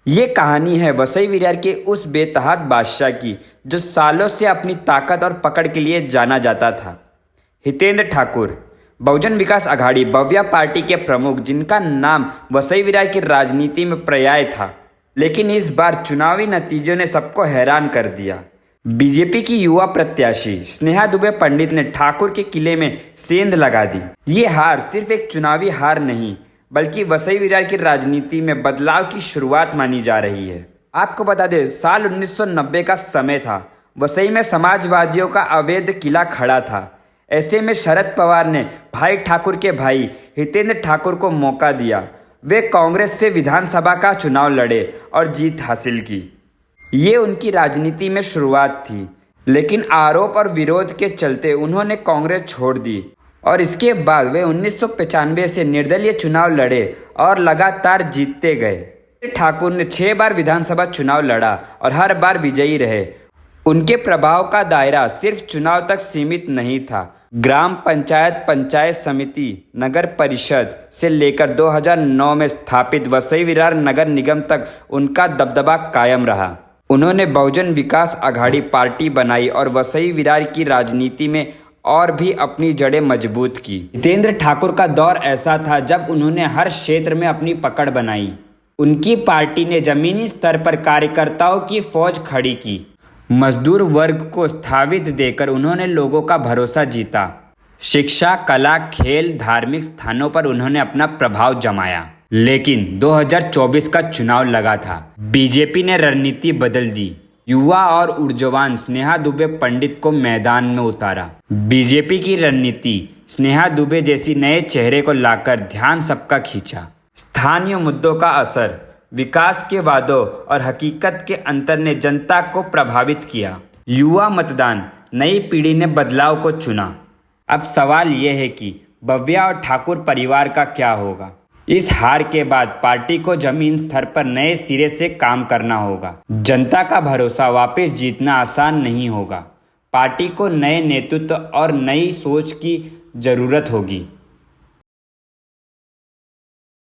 ये कहानी है वसई विरार के उस बेतहात बादशाह की जो सालों से अपनी ताकत और पकड़ के लिए जाना जाता था। हितेंद्र ठाकुर, बहुजन विकास आघाड़ी भव्या पार्टी के प्रमुख, जिनका नाम वसई विरार की राजनीति में पर्याय था। लेकिन इस बार चुनावी नतीजों ने सबको हैरान कर दिया। बीजेपी की युवा प्रत्याशी स्नेहा दुबे पंडित ने ठाकुर के किले में सेंध लगा दी। ये हार सिर्फ एक चुनावी हार नहीं, बल्कि वसई विरार की राजनीति में बदलाव की शुरुआत मानी जा रही है। आपको बता दें, साल 1990 का समय था। वसई में समाजवादियों का अवैध किला खड़ा था। ऐसे में शरद पवार ने भाई ठाकुर के भाई हितेंद्र ठाकुर को मौका दिया। वे कांग्रेस से विधानसभा का चुनाव लड़े और जीत हासिल की। ये उनकी राजनीति में शुरुआत थी, लेकिन आरोप और विरोध के चलते उन्होंने कांग्रेस छोड़ दी और इसके बाद वे 1995 से निर्दलीय चुनाव लड़े और लगातार जीतते गए। ठाकुर ने 6 बार विधानसभा चुनाव लड़ा और हर बार विजयी रहे। उनके प्रभाव का दायरा सिर्फ चुनाव तक सीमित नहीं था। ग्राम पंचायत, पंचायत समिति, नगर परिषद से लेकर 2009 में स्थापित वसई विरार नगर निगम तक उनका दबदबा कायम रहा। उन्होंने बहुजन विकास आघाड़ी पार्टी बनाई और वसई विरार की राजनीति में और भी अपनी जड़ें मजबूत की। हितेंद्र ठाकुर का दौर ऐसा था जब उन्होंने हर क्षेत्र में अपनी पकड़ बनाई। उनकी पार्टी ने जमीनी स्तर पर कार्यकर्ताओं की फौज खड़ी की। मजदूर वर्ग को स्थायित्व देकर उन्होंने लोगों का भरोसा जीता। शिक्षा, कला, खेल, धार्मिक स्थानों पर उन्होंने अपना प्रभाव जमाया। लेकिन 2024 का चुनाव लगा था। बीजेपी ने रणनीति बदल दी। युवा और ऊर्जावान स्नेहा दुबे पंडित को मैदान में उतारा। बीजेपी की रणनीति स्नेहा दुबे जैसी नए चेहरे को लाकर ध्यान सबका खींचा। स्थानीय मुद्दों का असर, विकास के वादों और हकीकत के अंतर ने जनता को प्रभावित किया। युवा मतदान, नई पीढ़ी ने बदलाव को चुना। अब सवाल यह है कि भव्या और ठाकुर परिवार का क्या होगा। इस हार के बाद पार्टी को जमीन स्तर पर नए सिरे से काम करना होगा। जनता का भरोसा वापस जीतना आसान नहीं होगा। पार्टी को नए नेतृत्व और नई सोच की जरूरत होगी।